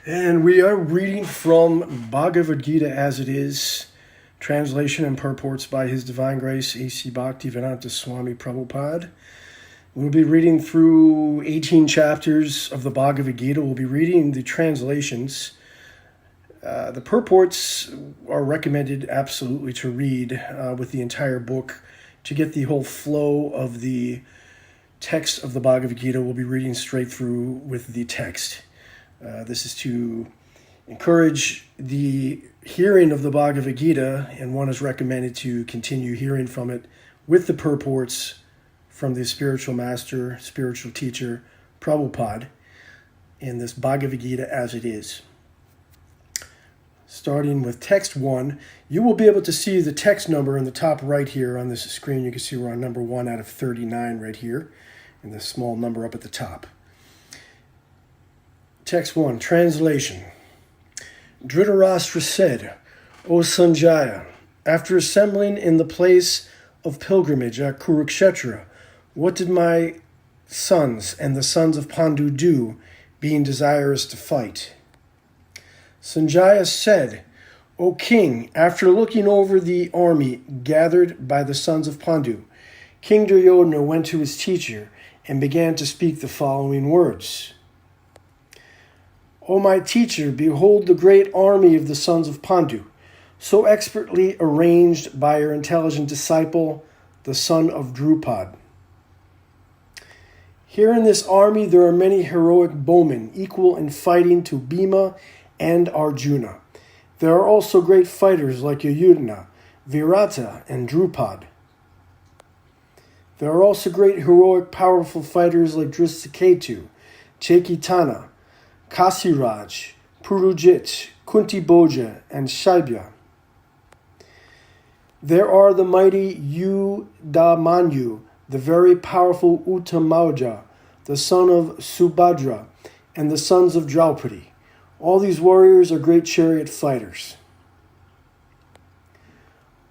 And we are reading from Bhagavad Gita as it is, translation and purports by His Divine Grace, A.C. Bhaktivedanta Swami Prabhupada. We'll be reading through 18 chapters of the Bhagavad Gita. We'll be reading the translations. The purports are recommended absolutely to read with the entire book to get the whole flow of the text of the Bhagavad Gita. We'll be reading straight through with the text. This is to encourage the hearing of the Bhagavad Gita, and one is recommended to continue hearing from it with the purports from the spiritual master, spiritual teacher, Prabhupada, in this Bhagavad Gita as it is. Starting with text 1, you will be able to see the text number in the top right here on this screen. You can see we're on number 1 out of 39 right here, and the small number up at the top. Text 1, translation. Dhritarashtra said, O Sanjaya, after assembling in the place of pilgrimage at Kurukshetra, what did my sons and the sons of Pandu do, being desirous to fight? Sanjaya said, O king, after looking over the army gathered by the sons of Pandu, King Duryodhana went to his teacher and began to speak the following words. O my teacher, behold the great army of the sons of Pandu, so expertly arranged by your intelligent disciple, the son of Drupad. Here in this army there are many heroic bowmen, equal in fighting to Bhima and Arjuna. There are also great fighters like Yuyudhana, Virata, and Drupad. There are also great heroic powerful fighters like Drishtaketu, Chaitanya, Kasiraj, Purujit, Kunti Bhoja, and Shaibya. There are the mighty Yudamanyu, the very powerful Uttamauja, the son of Subhadra, and the sons of Draupadi. All these warriors are great chariot fighters.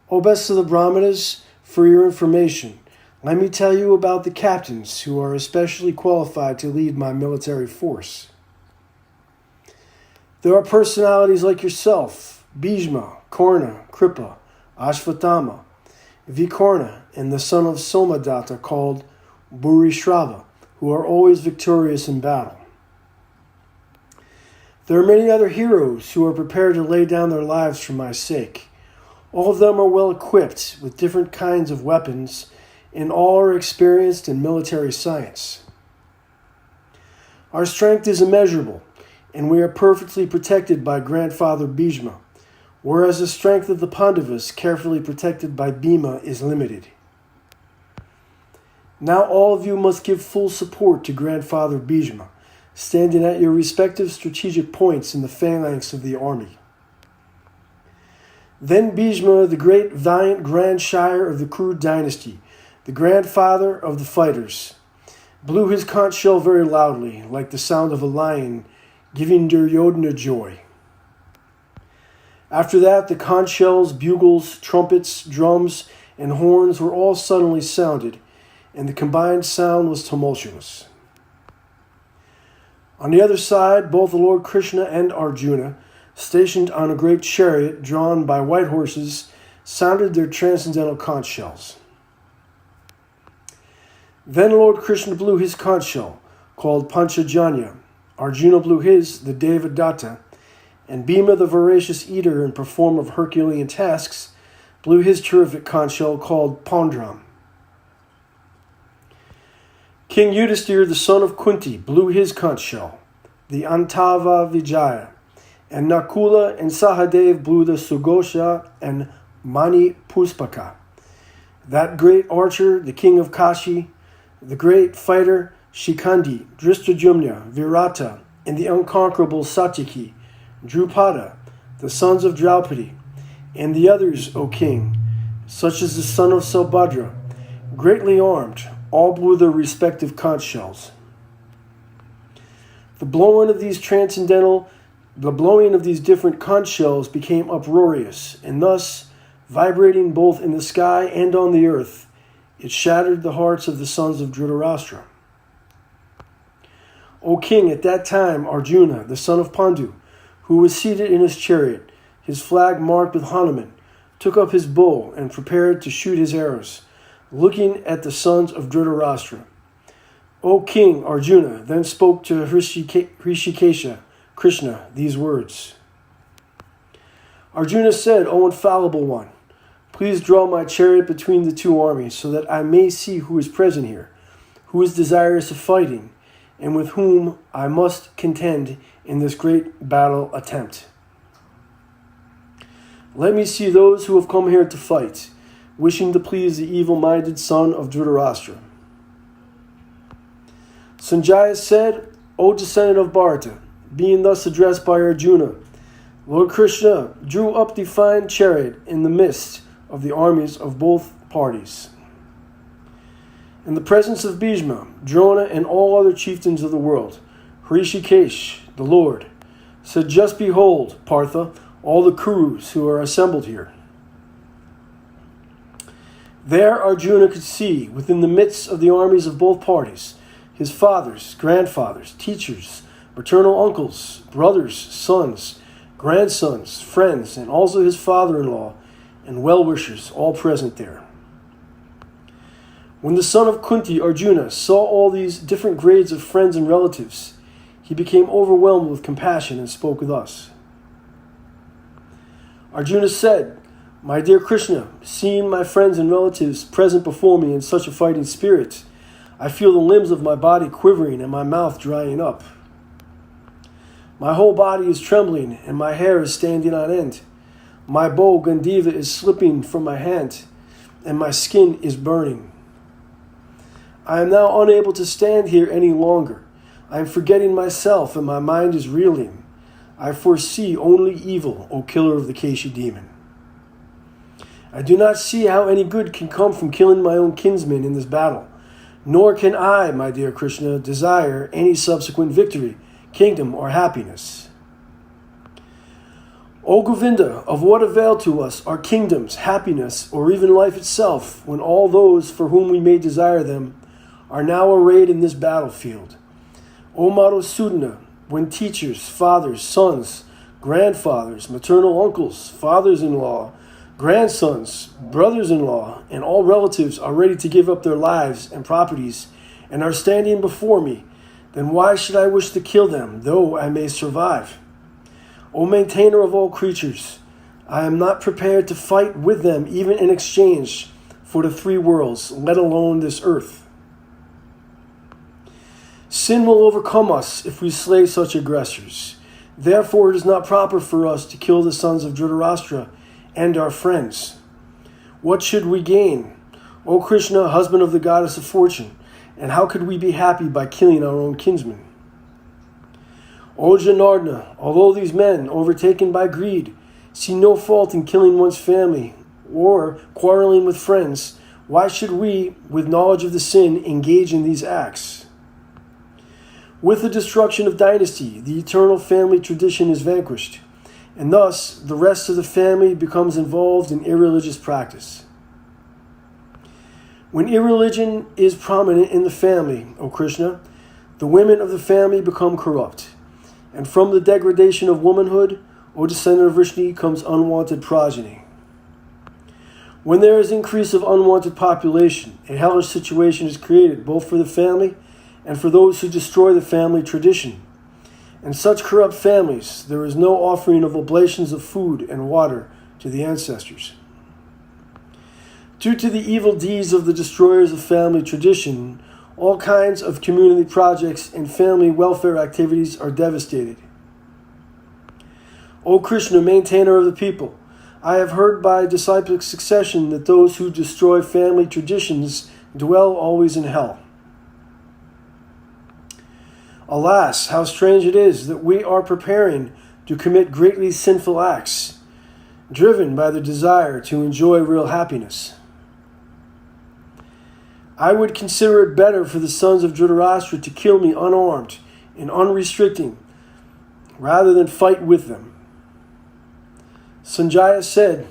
O best of the Brahmanas, for your information, let me tell you about the captains who are especially qualified to lead my military force. There are personalities like yourself, Bhishma, Karna, Kripa, Ashvatthama, Vikarna, and the son of Somadatta called Bhurishrava, who are always victorious in battle. There are many other heroes who are prepared to lay down their lives for my sake. All of them are well equipped with different kinds of weapons, and all are experienced in military science. Our strength is immeasurable, and we are perfectly protected by grandfather Bhishma, whereas the strength of the Pandavas, carefully protected by Bhima, is limited. Now all of you must give full support to grandfather Bhishma, standing at your respective strategic points in the phalanx of the army. Then Bhishma, the great valiant grandshire of the Kuru dynasty, the grandfather of the fighters, blew his conch shell very loudly, like the sound of a lion, giving Duryodhana joy. After that, the conch shells, bugles, trumpets, drums, and horns were all suddenly sounded, and the combined sound was tumultuous. On the other side, both the Lord Krishna and Arjuna, stationed on a great chariot drawn by white horses, sounded their transcendental conch shells. Then Lord Krishna blew his conch shell, called Panchajanya. Arjuna blew his, the Devadatta, and Bhima, the voracious eater and performer of Herculean tasks, blew his terrific conch shell called Pandram. King Yudhisthira, the son of Kunti, blew his conch shell, the Antava Vijaya, and Nakula and Sahadev blew the Sugosha and Mani Puspaka. That great archer, the king of Kashi, the great fighter, Shikandi, Drishtadyumna, Virata, and the unconquerable Satyaki, Drupada, the sons of Draupadi, and the others, O king, such as the son of Subhadra, greatly armed, all blew their respective conch shells. The blowing of these different conch shells became uproarious, and thus, vibrating both in the sky and on the earth, it shattered the hearts of the sons of Dhritarashtra. O king, at that time Arjuna, the son of Pandu, who was seated in his chariot, his flag marked with Hanuman, took up his bow and prepared to shoot his arrows, looking at the sons of Dhritarashtra. O King Arjuna then spoke to Hrishikesha, Krishna, these words. Arjuna said, O infallible one, please draw my chariot between the two armies so that I may see who is present here, who is desirous of fighting, and with whom I must contend in this great battle attempt. Let me see those who have come here to fight, wishing to please the evil-minded son of Dhritarashtra. Sanjaya said, O descendant of Bharata, being thus addressed by Arjuna, Lord Krishna drew up the fine chariot in the midst of the armies of both parties. In the presence of Bhishma, Drona, and all other chieftains of the world, Hrishikesh, the Lord, said, Just behold, Partha, all the Kurus who are assembled here. There Arjuna could see, within the midst of the armies of both parties, his fathers, grandfathers, teachers, maternal uncles, brothers, sons, grandsons, friends, and also his father-in-law and well-wishers all present there. When the son of Kunti, Arjuna, saw all these different grades of friends and relatives, he became overwhelmed with compassion and spoke thus. Arjuna said, My dear Krishna, seeing my friends and relatives present before me in such a fighting spirit, I feel the limbs of my body quivering and my mouth drying up. My whole body is trembling and my hair is standing on end. My bow Gandiva is slipping from my hand and my skin is burning. I am now unable to stand here any longer. I am forgetting myself and my mind is reeling. I foresee only evil, O killer of the Keshi demon. I do not see how any good can come from killing my own kinsmen in this battle, nor can I, my dear Krishna, desire any subsequent victory, kingdom, or happiness. O Govinda, of what avail to us are kingdoms, happiness, or even life itself, when all those for whom we may desire them are now arrayed in this battlefield? O Madhusudana, when teachers, fathers, sons, grandfathers, maternal uncles, fathers-in-law, grandsons, brothers-in-law, and all relatives are ready to give up their lives and properties and are standing before me, then why should I wish to kill them, though I may survive? O maintainer of all creatures, I am not prepared to fight with them even in exchange for the three worlds, let alone this earth. Sin will overcome us if we slay such aggressors. Therefore it is not proper for us to kill the sons of Dhritarashtra and our friends. What should we gain? O Krishna, husband of the goddess of fortune, and how could we be happy by killing our own kinsmen? O Janardana, although these men, overtaken by greed, see no fault in killing one's family or quarreling with friends, why should we, with knowledge of the sin, engage in these acts? With the destruction of dynasty, the eternal family tradition is vanquished, and thus the rest of the family becomes involved in irreligious practice. When irreligion is prominent in the family, O Krishna, the women of the family become corrupt, and from the degradation of womanhood, O descendant of Vishnu, comes unwanted progeny. When there is increase of unwanted population, a hellish situation is created both for the family and for those who destroy the family tradition. In such corrupt families, there is no offering of oblations of food and water to the ancestors. Due to the evil deeds of the destroyers of family tradition, all kinds of community projects and family welfare activities are devastated. O Krishna, maintainer of the people, I have heard by disciplic succession that those who destroy family traditions dwell always in hell. Alas, how strange it is that we are preparing to commit greatly sinful acts, driven by the desire to enjoy real happiness. I would consider it better for the sons of Dhritarashtra to kill me unarmed and unrestricted, rather than fight with them. Sanjaya said,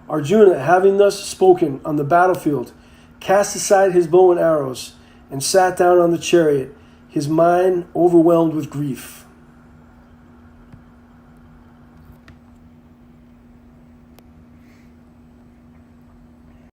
Arjuna, having thus spoken on the battlefield, cast aside his bow and arrows and sat down on the chariot, his mind overwhelmed with grief.